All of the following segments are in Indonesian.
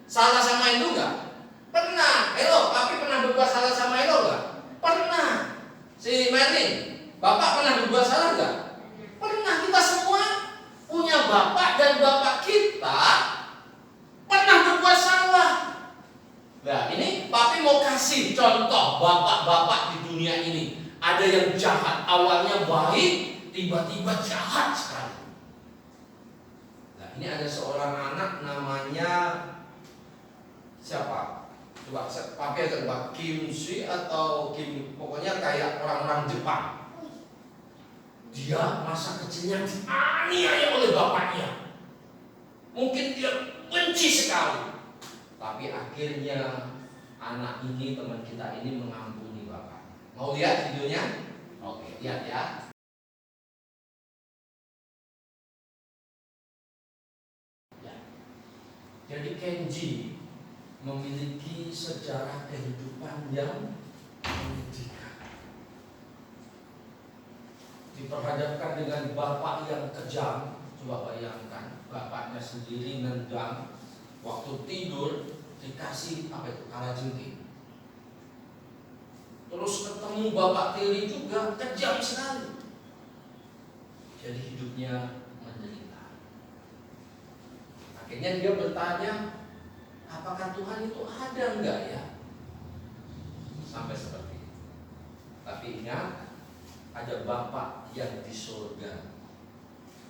Salah sama Endo nggak? Pernah. Elo, papi pernah berbuat salah sama Elo nggak? Pernah. Bapak pernah berbuat salah nggak? Pernah. Kita semua punya bapak dan bapak kita pernah berbuat salah. Nah, ini Papi mau kasih contoh bapak-bapak di dunia ini. Ada yang jahat, awalnya baik, tiba-tiba jahat sekali. Nah, ini ada seorang anak namanya siapa? Coba Papi akan tebak, Kim Sui atau Kim, pokoknya kayak orang-orang Jepang. Dia masa kecilnya dianiaya oleh bapaknya. Mungkin dia benci sekali. Tapi akhirnya anak ini, teman kita ini mengampuni bapak. Mau lihat videonya? Oke, lihat ya. Jadi Kenji memiliki sejarah kehidupan yang menyedihkan. Diperhadapkan dengan bapak yang kejam. Coba bayangkan, bapaknya sendiri nendang, waktu tidur dikasih apa itu, kalajengking. Terus ketemu bapak tiri juga kejam sekali. Jadi hidupnya menderita. Akhirnya dia bertanya, apakah Tuhan itu ada enggak ya? Sampai seperti itu. Tapi ingat, ada bapak yang di surga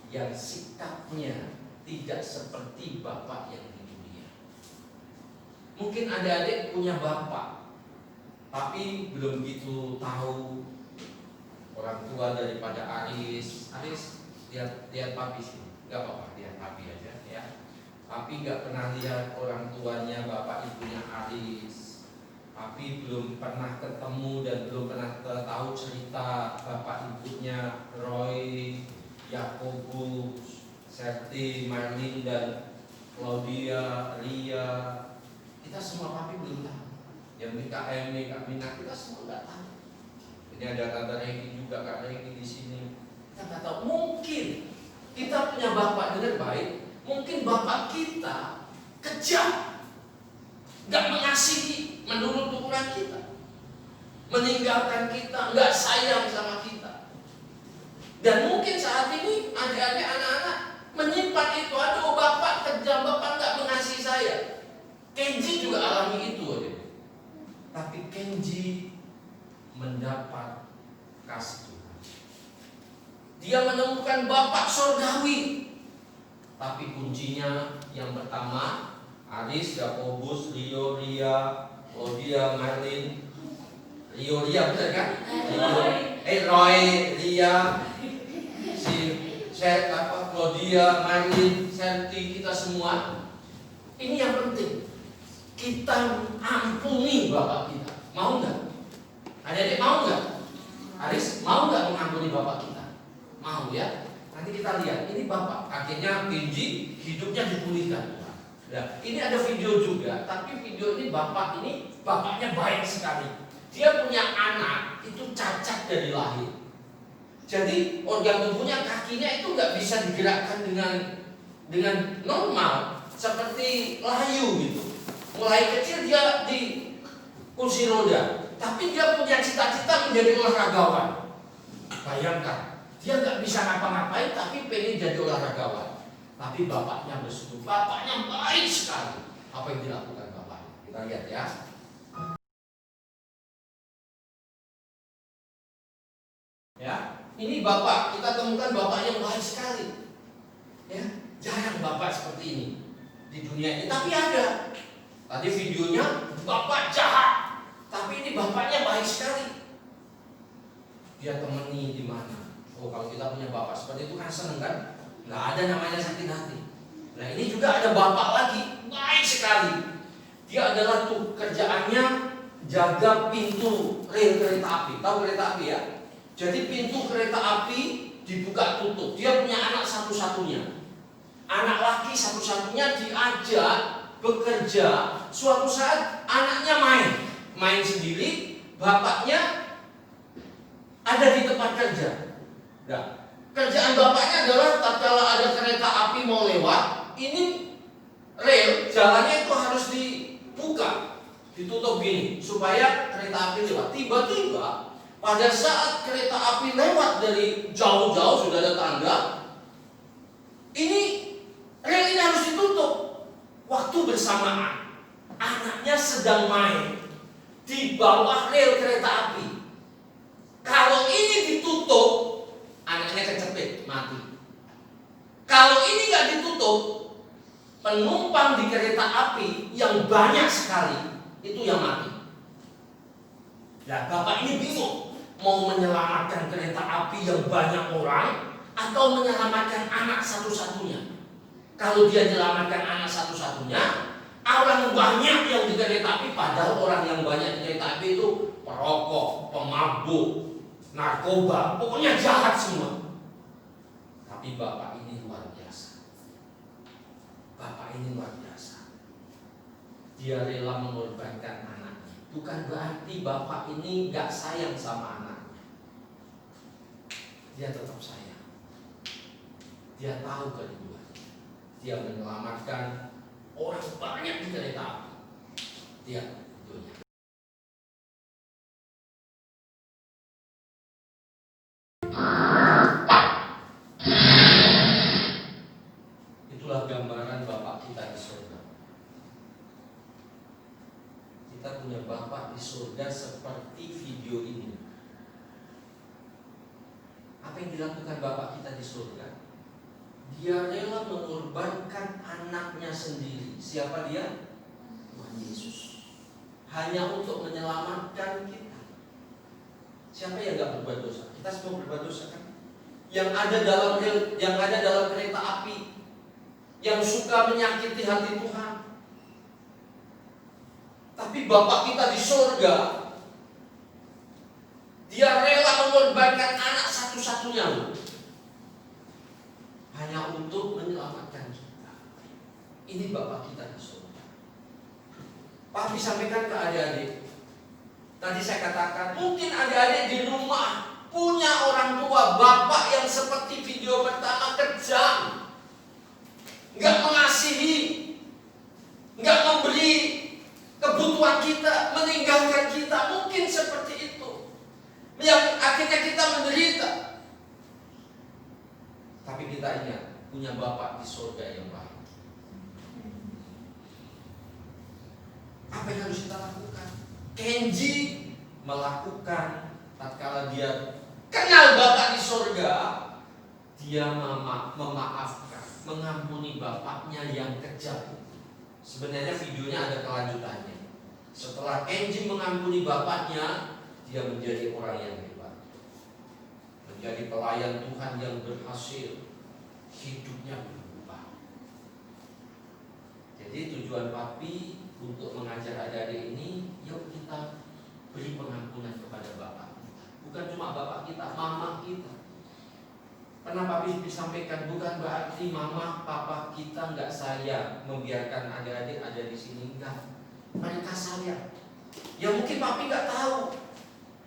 yang sikapnya tidak seperti bapak yang di dunia. Mungkin adik-adik punya bapak, tapi belum begitu tahu orang tua daripada Aris. Aris, lihat papi sini. Gak apa-apa, lihat papi aja ya. Papi gak pernah lihat orang tuanya, bapak ibunya Aris. Papi belum pernah ketemu dan belum pernah tahu cerita bapak ibunya Roy, Yakobus, Serti, Marlin, dan Claudia, Ria. Kita semua papi belum tahu. Yang mungkin Kak Emi, Kak Mina, kita semua nggak tahu. Ini ada Tante Regi juga, Kak Regi di sini. Kita nggak tahu. Mungkin kita punya bapak dengan baik. Mungkin bapak kita kejam, nggak mengasihi menurut ukuran kita, meninggalkan kita, nggak sayang sama kita. Dan mungkin saat ini adik-adik, anak-anak menyimpan itu. Aduh, bapak kejam, bapak nggak mengasihi saya. Kenji juga alami itu, adik. Tapi Kenji mendapat kasih Tuhan. Dia menemukan bapak surgawi. Tapi kuncinya yang pertama, Aris, Yakobus, Rio, Ria, Claudia, Marlin. Rio, Ria benar kan? Roy, Ria, si Claudia, Marlin, Serti, kita semua. Ini yang penting. Kita ampuni bapak kita. Mau nggak? Adik-adik mau nggak? Aris mau nggak mengampuni bapak kita? Mau ya? Nanti kita lihat. Ini bapak. Akhirnya Kenji hidupnya dipulihkan. Nah, ini ada video juga. Tapi video ini bapaknya baik sekali. Dia punya anak itu cacat dari lahir. Jadi organ tubuhnya, kakinya itu nggak bisa digerakkan dengan normal seperti layu gitu. Mulai kecil dia di kursi roda, tapi dia punya cita-cita menjadi olahragawan. Bayangkan, dia nggak bisa ngapa-ngapain, tapi pengen jadi olahragawan. Tapi bapaknya bersyukur, bapaknya baik sekali. Apa yang dilakukan bapaknya? Kita lihat ya. Ya, ini bapak, kita temukan bapak yang baik sekali. Ya, jarang bapak seperti ini di dunia ini, tapi ada. Tadi videonya bapak jahat, tapi ini bapaknya baik sekali. Dia temani di mana? Oh, kalau kita punya bapak seperti itu kan seneng kan? Nggak ada namanya sakit hati. Nah, ini juga ada bapak lagi, baik sekali. Dia adalah tuh kerjaannya jaga pintu rel kereta api. Tahu kereta api ya? Jadi pintu kereta api dibuka tutup. Dia punya anak satu-satunya. Anak laki satu-satunya diajak bekerja. Suatu saat anaknya main sendiri, bapaknya ada di tempat kerja. Nah, kerjaan bapaknya adalah tatkala ada kereta api mau lewat, ini rel jalannya itu harus dibuka, ditutup gini supaya kereta api lewat. Tiba-tiba Pada saat kereta api lewat dari jauh-jauh, sudah ada tanda, ini rel ini harus ditutup. Waktu bersamaan anaknya sedang main di bawah rel kereta api. Kalau ini ditutup, anaknya kecepit, mati. Kalau ini nggak ditutup, penumpang di kereta api yang banyak sekali itu yang mati. Nah, bapak ini bingung mau menyelamatkan kereta api yang banyak orang atau menyelamatkan anak satu-satunya. Kalau dia menyelamatkan anak satu-satunya, orang banyak yang di kereta api, padahal orang yang banyak di kereta api itu perokok, pemabuk, narkoba, pokoknya jahat semua. Tapi bapak ini luar biasa. Bapak ini luar biasa. Dia rela mengorbankan anaknya. Bukan berarti bapak ini gak sayang sama anaknya. Dia tetap sayang. Dia tahu kedua. Dia menyelamatkan orang banyak di kereta api. Dia tentunya. Itulah gambaran Bapak kita di surga. Kita punya Bapak di surga seperti video ini. Apa yang dilakukan Bapak kita di surga? Dia rela mengorbankan anaknya sendiri. Siapa dia? Tuhan Yesus. Hanya untuk menyelamatkan kita. Siapa yang gak berbuat dosa? Kita semua berbuat dosa kan? Yang ada dalam kereta api, yang suka menyakiti hati Tuhan. Tapi Bapak kita di surga, Dia rela mengorbankan anak satu-satunya hanya untuk menyelamatkan kita. Ini Bapak kita di surga. Papi sampaikan ke adik-adik. Tadi saya katakan, mungkin adik-adik di rumah punya orang tua, bapak yang seperti video pertama, kejam, nggak mengasihi, nggak memberi kebutuhan kita, meninggalkan kita. Mungkin seperti itu yang akhirnya kita menderita. Tapi kita ingat, punya Bapak di surga yang baik. Apa yang harus kita lakukan? Kenji melakukan tatkala dia kenal Bapak di surga, dia memaafkan, mengampuni bapaknya yang kejam. Sebenarnya videonya ada kelanjutannya. Setelah Kenji mengampuni bapaknya, dia menjadi orang yang hebat, menjadi pelayan Tuhan yang berhasil, hidupnya berubah. Jadi tujuan Papi untuk mengajar adik-adik ini, yuk kita beri pengampunan kepada Bapak kita. Bukan cuma Bapak kita, Mama kita. Pernah Papi disampaikan, bukan berarti Mama, Papa kita nggak sayang membiarkan adik-adik ada di sini, enggak. Mereka sayang. Ya mungkin Papi nggak tahu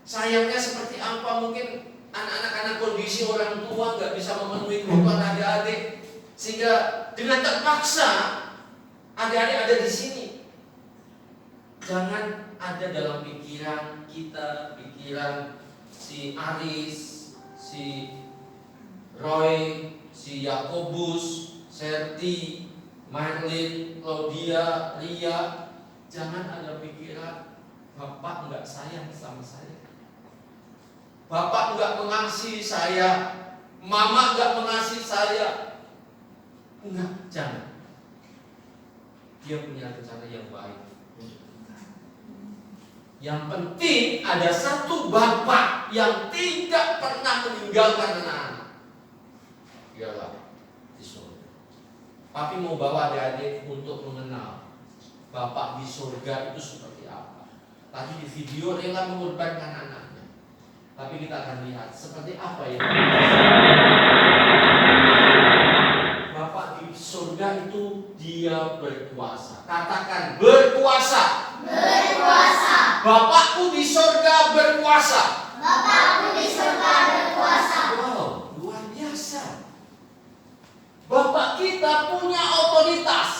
sayangnya seperti apa. Mungkin anak-anak karena kondisi orang tua nggak bisa memenuhi kebutuhan adik-adik, sehingga dengan terpaksa adik-adik ada di sini. Jangan ada dalam pikiran kita, pikiran si Aris, si Roy, si Yakobus, Serti, Marlin, Claudia, Ria. Jangan ada pikiran Bapak nggak sayang sama saya, Bapak nggak mengasihi saya, Mama nggak mengasihi saya. Enggak, jangan. Dia punya rencana yang baik untuk kita. Yang penting ada satu Bapak yang tidak pernah meninggalkan anak-anak. Ialah di surga. Papi mau bawa adik-adik untuk mengenal Bapak di surga itu seperti apa. Tadi di video rela mengorbankan anaknya. Tapi kita akan lihat seperti apa yang Bapak di surga itu dia berkuasa. Katakan berkuasa. Berkuasa. Bapakku di surga berkuasa. Bapakku di surga berkuasa. Wow, luar biasa. Bapak kita punya otoritas.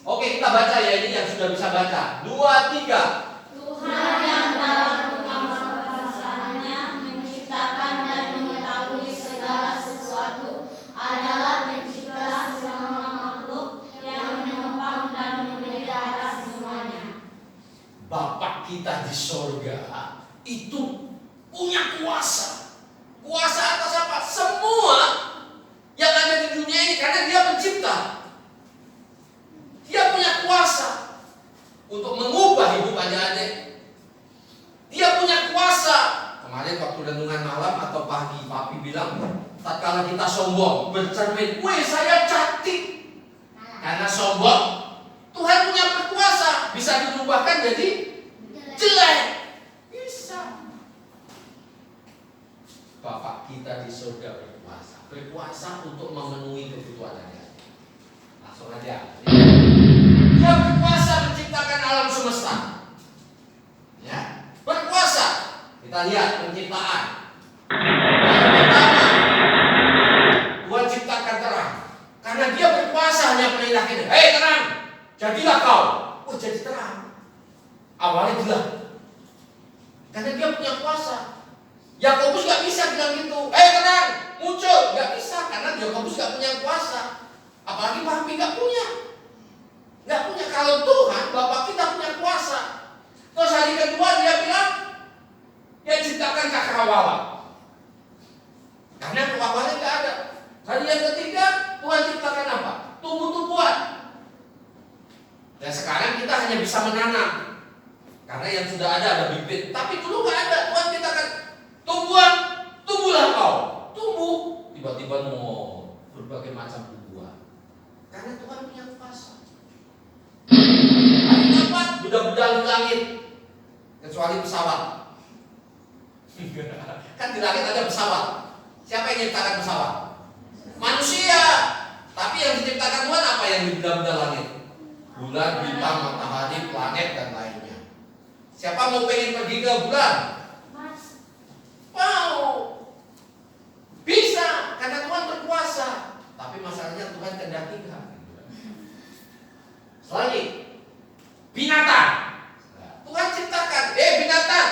Oke, kita baca ya, ini yang sudah bisa baca. 2, 3. Tuhan yang dalam kekuasaannya itu punya kuasa. Kuasa atas apa? Semua yang ada di dunia ini, karena dia pencipta. Dia punya kuasa untuk mengubah hidup adik-adik. Dia punya kuasa. Kemarin waktu renungan malam atau pagi, papi bilang, tatkala kita sombong, bercermin, weh saya cantik. Karena sombong, Tuhan punya berkuasa, bisa dirubahkan jadi jelek. Bisa. Bapak kita di surga berkuasa. Berkuasa untuk memenuhi kebutuhan Anda. Langsung aja. Dia berkuasa menciptakan alam semesta. Ya, berkuasa. Kita lihat penciptaan. Yang pertama, Tuhan ciptakan terang. Karena dia berkuasa hanya perintahkan, hei terang, jadilah kau. Oh jadi terang. Awalnya gelap. Karena dia punya kuasa. Yakobus gak bisa bilang gitu, hei terang, muncul. Gak bisa, karena Yakobus gak punya kuasa. Apalagi papi gak punya. Gak punya. Kalau Tuhan, Bapak kita punya kuasa. Terus hari kedua dia bilang, dia ciptakan cakrawala. Karena awalnya gak ada. Hari yang ketiga, Tuhan ciptakan apa? Tumbuh-tumbuhan. Dan sekarang kita hanya bisa menanam. Karena yang sudah ada bibit. Tapi dulu gak ada. Tuhan ciptakan tumbuhan, tumbuhlah kau. Tumbuh. Tiba-tiba mau berbagai macam tumbuhan. Karena Tuhan punya kuasa. Hari keempat, budak-budak di langit. Kecuali pesawat. Kan di langit ada pesawat. Siapa yang menciptakan pesawat? Manusia. Tapi yang diciptakan Tuhan apa yang di benda-benda langit? Bulan, bintang, matahari, planet dan lainnya. Siapa mau pengen pergi ke bulan? Mau. Bisa, karena Tuhan berkuasa. Tapi masalahnya Tuhan kehendaki enggak. Selanjutnya, binatang. Tuhan ciptakan, binatang,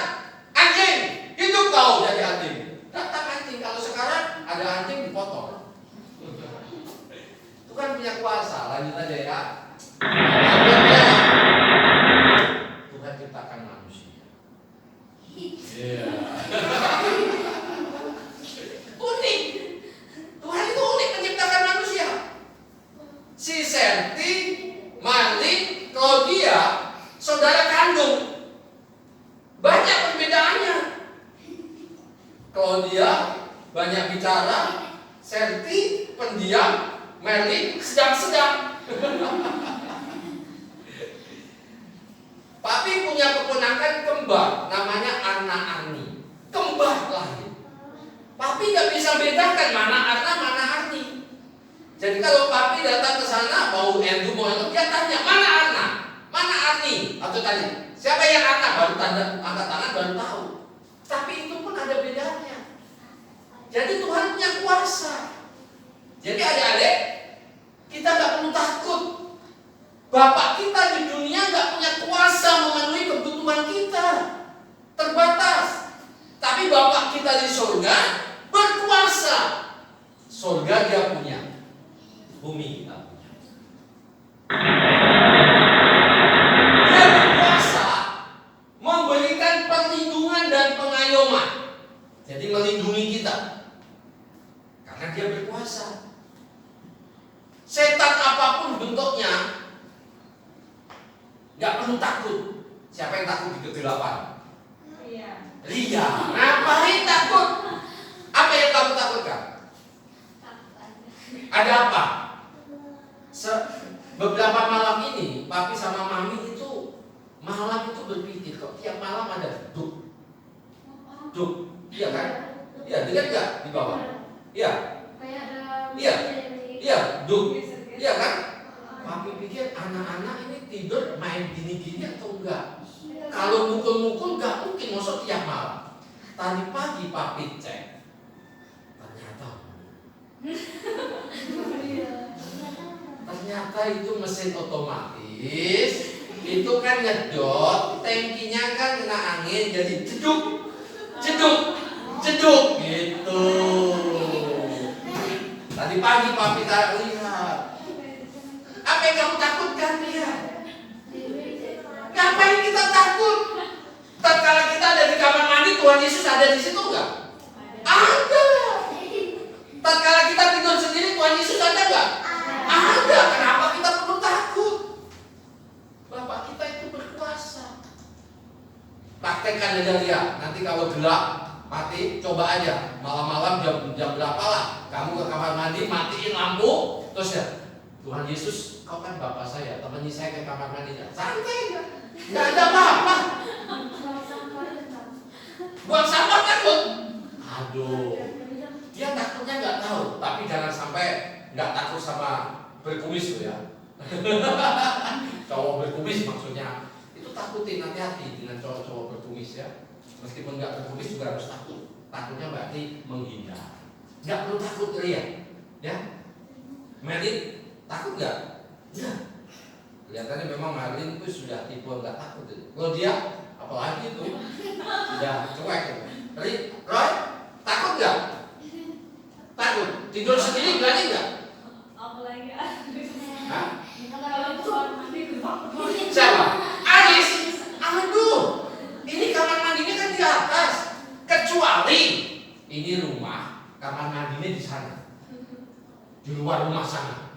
anjing, hidup kau jadi anjing. Datang anjing. Kalau sekarang ada anjing dipotong. Tuhan punya kuasa. Lanjut aja ya. Tuhan ciptakan manusia. Unik. Tuhan itu unik menciptakan manusia. Si Serti, Marlin, Claudia, saudara kandung. Banyak perbedaannya. Claudia banyak bicara, Serti pendiam, Merlin sedang-sedang. Papi punya keponakan kembar, namanya Arna Arni. Kembar lahir. Papi gak bisa bedakan mana Arna, mana Arni. Jadi kalau papi datang ke sana mau endu mau endu, dia tanya mana Arna, mana Arni. Atau tadi siapa yang Arna, baru tanda angkat tangan baru tahu. Tapi itu pun ada bedanya. Jadi Tuhan punya kuasa. Jadi adik-adik, kita gak perlu takut. Bapak kita di dunia gak punya kuasa memenuhi kebutuhan kita. Terbatas. Tapi Bapak kita di surga berkuasa. Surga dia punya. Bumi kita punya. Dia berkuasa memberikan perlindungan dan pengayuman. Jadi melindungi kita. Karena dia berkuasa. Setan apapun bentuknya gak perlu takut. Siapa yang takut di kegelapan? Ria. Ngapain takut? Apa yang kamu takutkan? Ada apa? Beberapa malam ini papi sama mami itu malam itu berpikir kok tiap malam ada duk. Iya kan? Iya, dengar gak di bawah? Iya. Iya, duk. Iya kan? Papi pikir anak-anak ini tidur main gini-gini atau enggak? Kalau mukul-mukul enggak mungkin masuk tiap malam. Tadi pagi papi cek. Ternyata itu mesin otomatis. Itu kan nyedot, tangkinya kan kena angin jadi jeduk gitu. Tadi pagi papi tak lihat. Apa yang kamu takutkan dia? Ngapain kita takut? Tatkala kita ada di kamar mandi Tuhan Yesus ada di situ nggak? Ada. Tatkala kita tidur sendiri, Tuhan Yesus ada nggak? Ada. Kenapa kita perlu takut? Bapak kita itu berkuasa. Praktekkan aja lihat. Nanti kalau gelap, mati, coba aja. Malam-malam jam berapa lah? Kamu ke kamar mandi, matiin lampu, terus ya, Tuhan Yesus, kau kan Bapak saya, temani saya ke kamar mandi. Santai ya. Nggak ada apa-apa. Buang sampah takut. Aduh. Dia takutnya nggak tahu, tapi jangan sampai nggak takut sama berkumis tuh ya. Cowok berkumis maksudnya. Itu takutin, hati-hati dengan cowok-cowok berkumis ya. Meskipun nggak berkumis juga harus takut. Takutnya berarti menghindar. Nggak perlu takut lihat, ya. Merlin takut nggak? Ya. Kelihatannya memang Merlin itu sudah tipe nggak takut. Kalau dia, apalagi itu sudah cuek. Roy, takut nggak? Takut. Tidur sendiri berani nggak? Apalagi Hah? kalau keluar mandi Siapa? Aris. Aduh, ini kamar mandinya kan di atas. Kecuali ini rumah, kamar mandinya di sana, di luar rumah sana.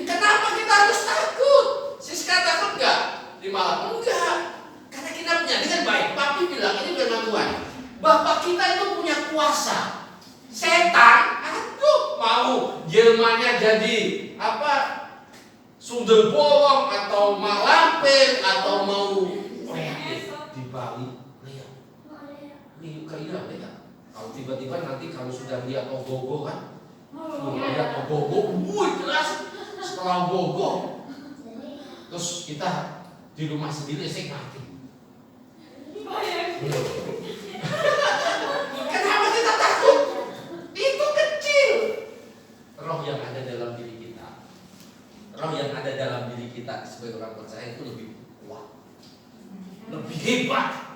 Kenapa kita harus takut? Siska takut nggak di malam? Enggak, karena kita punya dengan baik. Papi bilang ini firman Tuhan. Bapak kita itu punya kuasa. Setan, aduh, mau jelmanya jadi apa? Sundel bolong atau malampir atau mau di Bali, lihat, ini kayak lihat. Kalau tiba-tiba nanti kalau sudah lihat ogogo kan, lihat ogogo, jelas setelah ogogo, terus kita di rumah sendiri sih mati. Kenapa kita takut? Itu kecil. Roh yang ada dalam diri kita, roh yang ada dalam diri kita sebagai orang percaya itu lebih kuat, lebih hebat.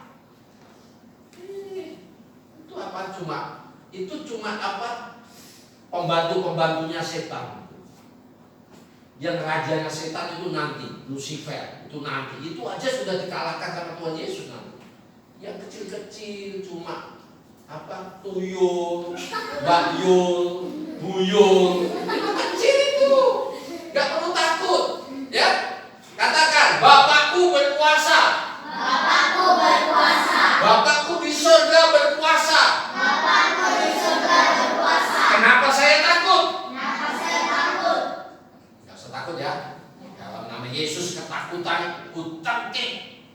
Itu cuma apa? Pembantunya setan. Yang rajanya setan itu nanti, Lucifer itu nanti. Itu aja sudah dikalahkan sama Tuhan Yesus nanti. Yang kecil-kecil cuma apa? Tuyul, bakyul, buyul. Itu kecil itu. Gak perlu takut, ya. Katakan, Bapakku berkuasa. Bapakku berkuasa. Bapakku di surga berkuasa. Bapakku di surga berkuasa. Kenapa saya takut? Kenapa saya takut? Gak usah takut ya. Dalam nama Yesus ketakutan kutangkit.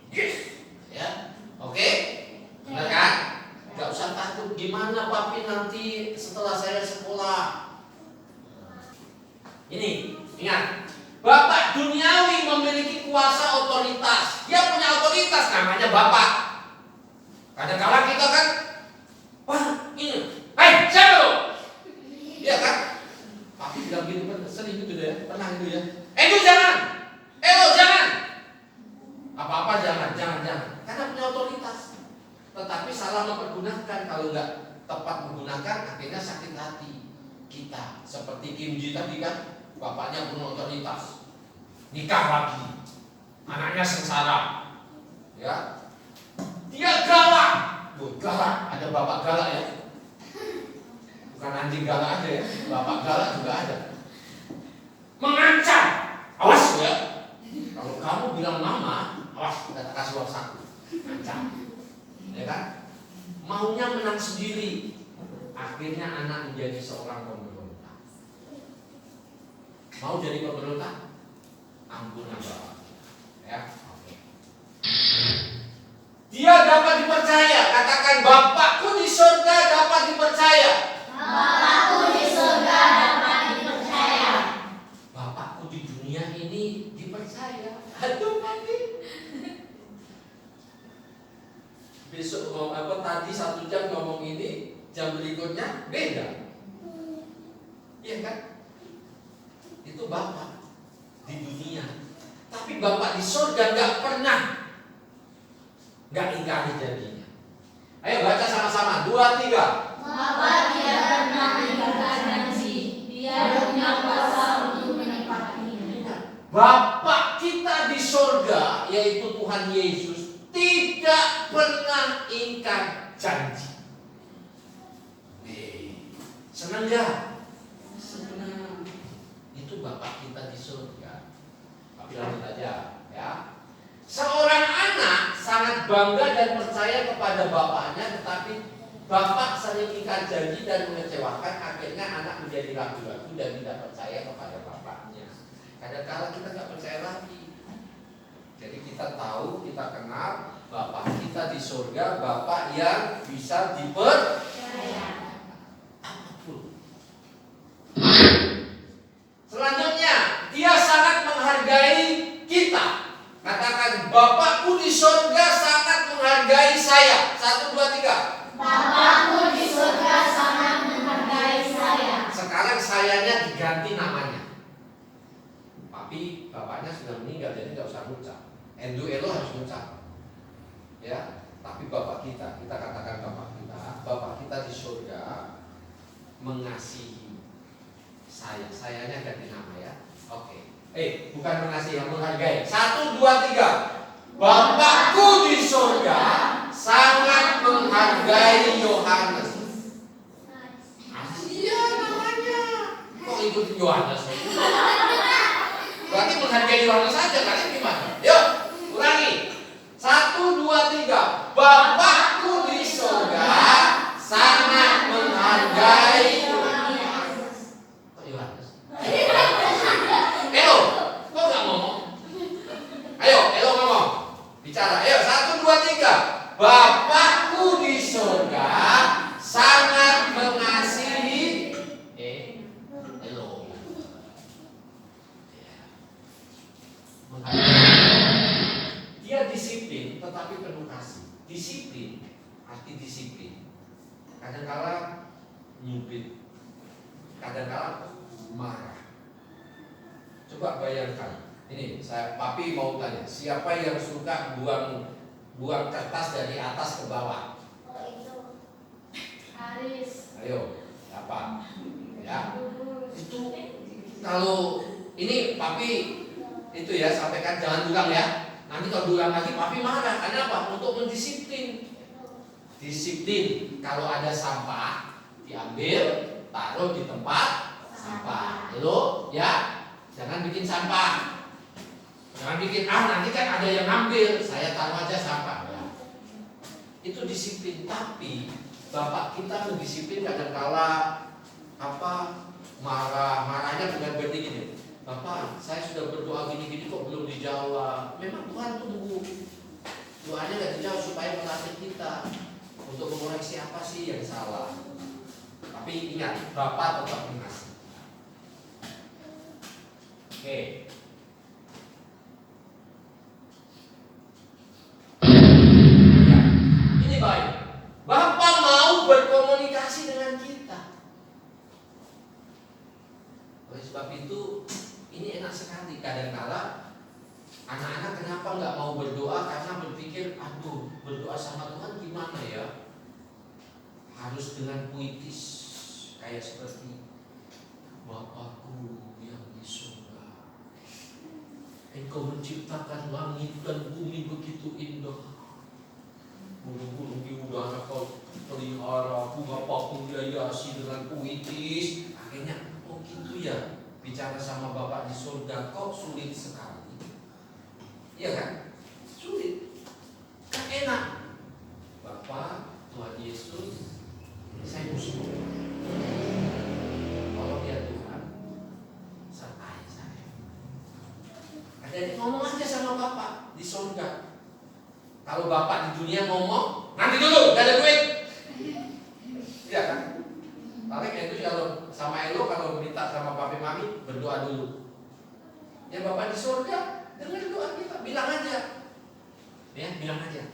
Yes. Ya. Oke? Benar kan? Gak usah takut. Gimana papi nanti setelah saya sekolah? Ini, ingat. Bapak duniawi memiliki kuasa otoritas. Dia punya otoritas, namanya Bapak. Kadang-kadang kita kan, wah ini, hei siapa lo? Iya kan? Papi bilang gitu kan, sering gitu ya, pernah gitu ya. Itu jangan, lo jangan. Apa-apa jangan. Karena punya otoritas. Tetapi salah mempergunakan, kalau nggak tepat menggunakan, akhirnya sakit hati kita. Seperti Kim Ji tadi kan. Bapaknya punya otoritas, nikah lagi, anaknya sengsara, ya. Dia galak, galak. Ada bapak galak ya, bukan anjing galak aja ya, bapak galak juga ada. Mengancam, awas ya. Kalau kamu bilang mama, awas kita kasih uang saku, ancam, ya kan? Maunya menang sendiri, akhirnya anak menjadi seorang pemberontak. Mau jadi pemberontak? Ampunan Bapak. Ya, oke. Dia dapat dipercaya. Katakan, Bapakku di surga dapat dipercaya. Bapakku di surga dapat dipercaya. Bapakku di dunia ini dipercaya. Aduh mati. Besok mau apa? Tadi 1 jam ngomong ini, jam berikutnya beda. Iya kan? Itu Bapak di dunia, tapi Bapak di surga nggak pernah nggak ingkari janjinya. Ayo baca sama-sama, 2, 3. Bapa tidak pernah ingkar janji. Dia punya kuasa untuk menepatinya. Bapak kita di surga, yaitu Tuhan Yesus, tidak pernah ingkar janji. Senang ya? Senang. Itu Bapak kita di surga. Tapi lanjut aja, ya. Seorang anak sangat bangga dan percaya kepada bapaknya, tetapi bapak sering ingkar janji dan mengecewakan. Akhirnya anak menjadi ragu-ragu dan tidak percaya kepada bapaknya. Kadang-kadang kita nggak percaya lagi. Jadi kita tahu, kita kenal Bapak kita di surga, Bapak yang bisa dipercaya. Selanjutnya, dia sangat menghargai kita. Katakan, Bapakku di surga sangat menghargai saya. 1, 2, 3. Bapakku di surga sangat menghargai saya. Sekarang sayanya diganti namanya. Tapi bapaknya sudah meninggal, jadi tidak usah ngucap. Endu elo harus ngucap. Ya, tapi Bapak kita katakan Bapak kita di surga mengasihi saya. Sayanya ganti nama ya. Oke. Bukan mengasihi, yang menghargai. 1, 2, 3. Bapakku di surga sangat menghargai Yohanes. Iya namanya. Kok ikut Yohanes? Berarti menghargai Yohanes saja, kalian gimana? Yuk, ulangi. 1, 2, 3. Bapakku di surga sangat menghargai Yohanes. Kok Yohanes? Elo, kok nggak ngomong? Ayo, Elo ngomong. Bicara. Ayo, 1, 2, 3. Bapakku di surga sangat mengasihi Elo. Dia disiplin tetapi penuh kasih. Disiplin, arti disiplin. Kadang-kala nyubit, kadang-kala marah. Coba bayangkan. Ini Papi mau tanya, siapa yang suka buang kertas dari atas ke bawah? Oh itu Aris. Ayo, apa? Ya, itu kalau ini Papi itu ya sampaikan jangan ulang ya. Nanti kalau diulang lagi Papi marah. Kenapa? Untuk mendisiplin. Disiplin. Kalau ada sampah diambil, taruh di tempat sampah. Lalu ya, jangan bikin sampah. Jangan bikin nanti kan ada yang ngambil, saya taruh aja sampah. Ya. Itu disiplin. Tapi Bapak kita mendisiplin kadang-kala marahnya benar-benar gini. Bapak, saya sudah berdoa gini-gini kok belum dijawab. Memang Tuhan tunggu. Doanya nggak dijawab supaya melatih kita untuk mengoreksi apa sih yang salah. Tapi ingat, Bapak tetap mengasihi. Oke. Ya, ini baik. Bapak mau berkomunikasi dengan kita. Oleh sebab itu, ini enak sekali. Kadang-kala anak-anak kenapa nggak mau berdoa? Karena berpikir, aduh, berdoa sama Tuhan gimana ya? Harus dengan puitis, kayak seperti Bapakku yang di surga, Engkau menciptakan langit dan bumi begitu indah. Burung-burung di udara kau pelihara, bunga-bunga dihiasi dengan puitis. Akhirnya, oh gitu ya. Bicara sama Bapak di surga kok sulit sekali. Iya kan? Sulit. Kan enak. Bapak, Tuhan Yesus, saya musuh. Kalau dia Tuhan, sertai saya. Jadi ngomong aja sama Bapak di surga. Kalau Bapak di dunia ngomong, nanti dulu, gak ada duit. Iya kan? Paling itu kalau sama Elo kalau minta sama papi mami berdoa dulu. Ya Bapak di surga, dengar doa kita, bilang aja. Ya, bilang aja.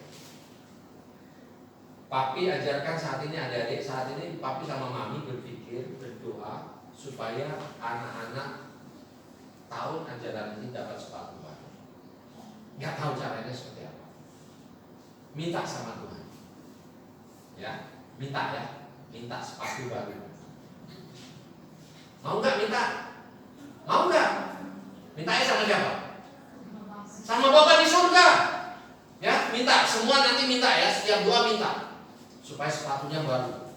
Papi ajarkan saat ini adik-adik, saat ini papi sama mami berpikir, berdoa supaya anak-anak tahun ajaran ini dapat sepatu baru. Gak tahu caranya seperti apa. Minta sama Tuhan. Ya, minta sepatu baru. Mau nggak minta? Mau nggak? Mintanya sama siapa? sama Bapa di surga. Ya, minta semua nanti minta ya, setiap doa minta supaya sepatunya baru.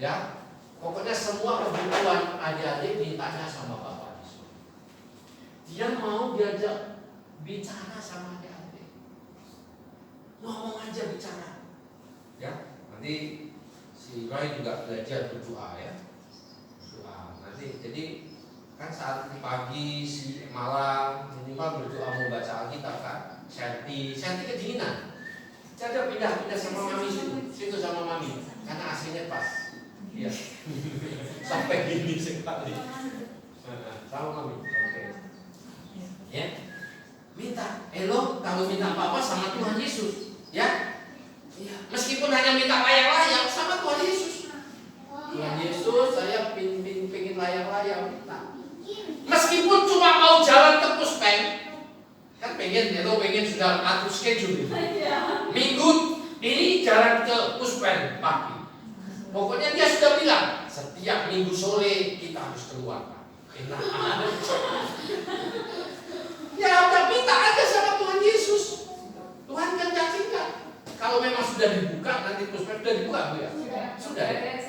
Ya, pokoknya semua kebutuhan adik-adik mintanya sama Bapa di surga. Dia mau diajak bicara sama adik-adik. Ngomong aja bicara. Ya, nanti si Roy juga belajar berdoa ya. Doa. Nanti jadi kan saat pagi si malam minimal berdoa mau baca Alkitab kan. Shanti kedinginan. Jadi pindah sama mami situ sama mami karena AC-nya pas. Iya. Sampai gini sekali. Sama mami. Oke. Ya. Minta. Lo kalau minta apa-apa sama Tuhan Yesus, ya. Iya. Meskipun hanya minta layang-layang sama Tuhan Yesus. Tuhan Yesus, saya pengen layang-layang minta. Meskipun cuma mau jalan ke Puspen, kan pengen sudah atur schedule. Minggu ini jalan ke Puspen pagi. Pokoknya dia sudah bilang setiap minggu sore kita harus keluar. Enak. Ya udah minta aja sama Tuhan Yesus. Tuhan kan yakinkan. Kalau memang sudah dibuka nanti Puspen sudah dibuka Bu ya. Sudah ya.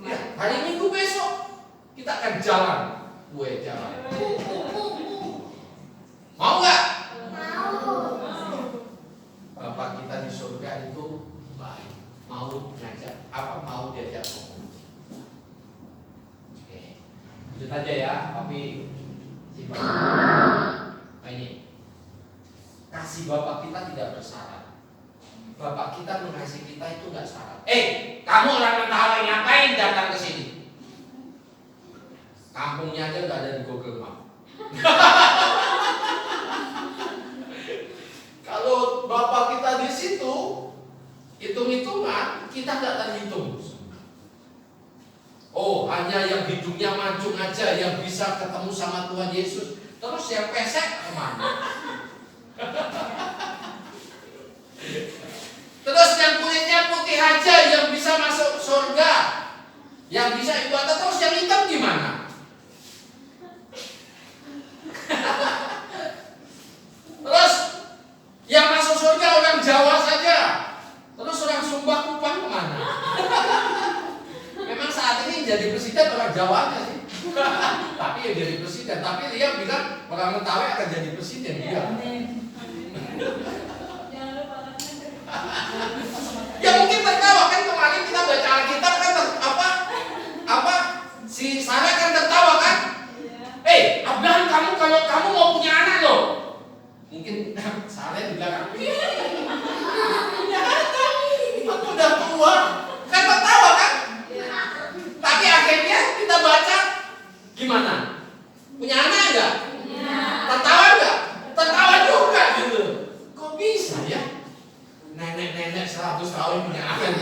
Ya, hari Minggu besok kita akan jalan. Gue jalan. Mau nggak? Bapak kita di surga itu baik, mau ngajak mau diajak ngomong. Oke, itu aja ya, tapi ini kasih Bapak kita tidak bersyarat. Bapak kita mengasihi kita itu nggak syarat. Kamu orang Mentawai ngapain datang ke sini? Kampungnya aja nggak ada di Google Map. Kalau Bapak kita di situ, hitung-hitungan kita nggak terhitung. Oh, hanya yang hidungnya mancung aja yang bisa ketemu sama Tuhan Yesus. Terus yang pesek kemana? Terus yang kulitnya putih aja yang bisa masuk surga, yang bisa ibadah. Terus yang hitam gimana? Terus yang masuk surga orang Jawa saja. Terus orang Sumba Kupang kemana? Memang saat ini jadi presiden orang Jawa aja sih. Tapi ya jadi presiden. Tapi dia bilang orang Mentawai akan jadi presiden dia. Ya mungkin tertawa kan kemarin kita baca Alkitab kan si Sarah kan tertawa kan? Abraham kalau kamu mau punya anak loh. Mungkin Sarah bilang punya anak. Aku udah tua. Kan tertawa kan? Tapi akhirnya kita baca gimana? Punya anak enggak? Tertawa enggak? Tertawa juga gitu. Kok bisa ya? Nenek-nenek 100 tahun punya anak.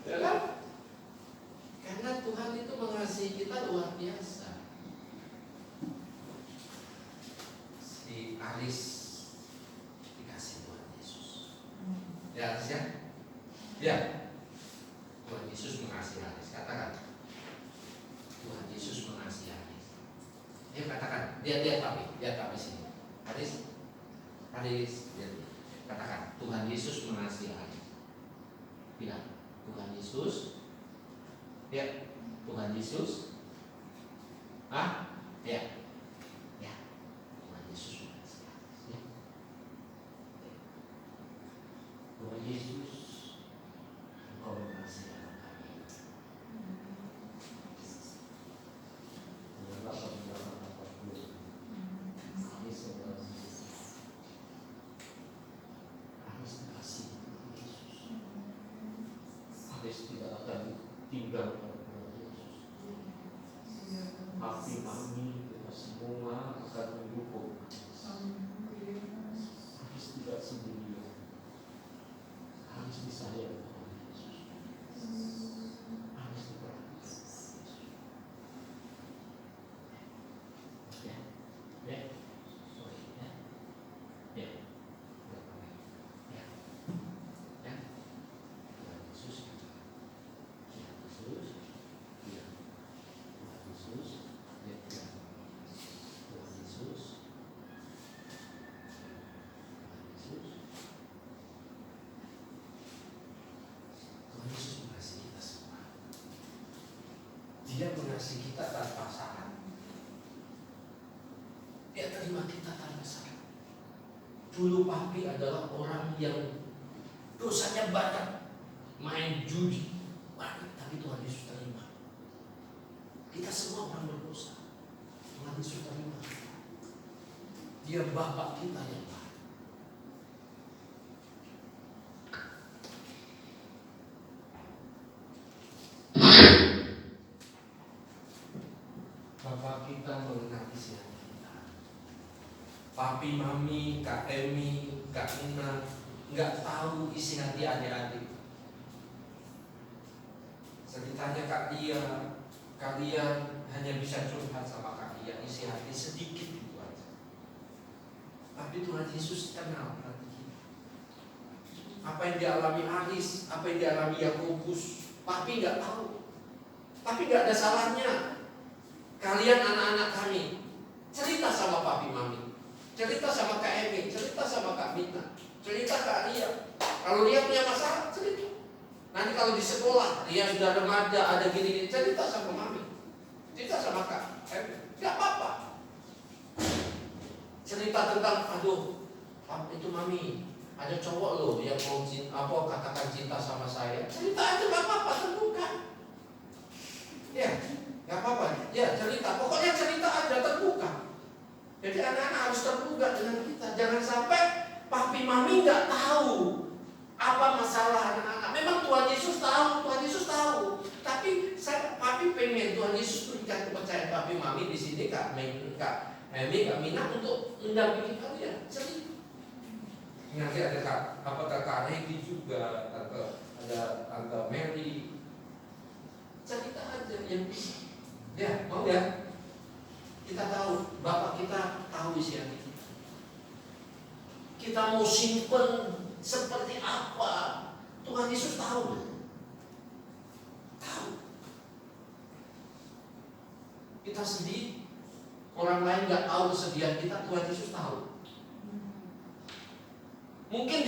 Ya kan? Karena Tuhan itu mengasihi kita luar biasa. Si Aris dikasih Tuhan Yesus. Ya, Aris ya? Ya. Tuhan Yesus mengasihi Aris. Katakan. Tuhan Yesus mengasihi Aris. Ya katakan. Lihat tapi sini. Aris. Lihat. Katakan, Tuhan Yesus mengasihi Aris. Bilang, Tuhan Yesus. Ya, Tuhan Yesus. Ya. Tuhan Yesus mengasihi Aris. Ya. Tuhan Yesus, Engkau mengasihi anak kami. Tidak akan tinggal pada Tuhan Yesus. Tapi kami kita terima kita tanpa salah. Dulu papi adalah orang yang dosanya banyak, main judi, banyak, tapi Tuhan Yesus terima. Kita semua orang berdosa, Tuhan Yesus terima. Dia Bapa kita yang baik. Bapak kita mengenal isi hati kita. Papi, mami, Kak Emi, Kak Nina nggak tahu isi hati adik-adik. Ceritanya Kak Dia, kalian hanya bisa curhat sama Kak Dia, isi hati sedikit itu aja. Tapi Tuhan Yesus kenal hati kita. Apa yang dialami Aris, apa yang dialami Yakobus, papi nggak tahu. Tapi nggak ada salahnya kalian anak-anak kami cerita sama papi mami, cerita sama Kak Emi, cerita sama Kak Bina, cerita Kak Ria. Kalau dia punya masalah, cerita. Nanti kalau di sekolah dia sudah remaja, ada gini-gini, cerita sama mami, cerita sama Kak Emi, nggak apa-apa. Cerita tentang, aduh, itu mami, ada cowok loh yang mau katakan cinta sama saya. Cerita aja, nggak apa-apa, terbuka. Ya. Gak apa-apa, ya cerita. Pokoknya cerita aja, terbuka. Jadi anak-anak harus terbuka dengan kita. Jangan sampai papi mami gak tahu apa masalah anak-anak. Memang Tuhan Yesus tahu, Tuhan Yesus tahu. Tapi papi pengen Tuhan Yesus berikan kepercayaan papi mami di sini, Kak Emi, Kak Mina untuk mendampingi kalian. Cerita. Nanti ada Kak Regi juga, ada Mary. Cerita aja yang bisa. Ya, mau ya? Kita tahu, Bapak kita tahu isi hati kita. Kita mau simpen seperti apa, Tuhan Yesus tahu. Tahu. Kita sedih, orang lain nggak tahu kesedihan kita, Tuhan Yesus tahu. Mungkin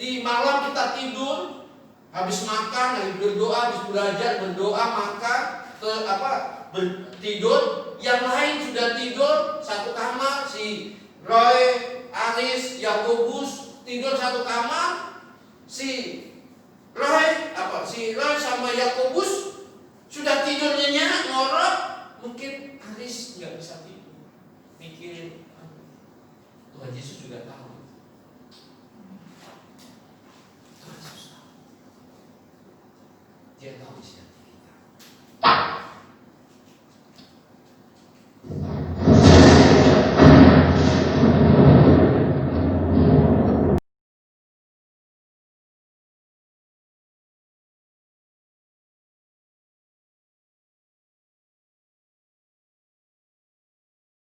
di malam kita tidur, habis makan, habis berdoa, habis belajar, berdoa, makan, tidur, yang lain sudah tidur satu kamar, si Roy, Aris, Yakobus tidur satu kamar, si Roy sama Yakobus sudah tidur nyenyak, ngorok. Mungkin Aris nggak bisa tidur, mikirin Tuhan Yesus juga tahu.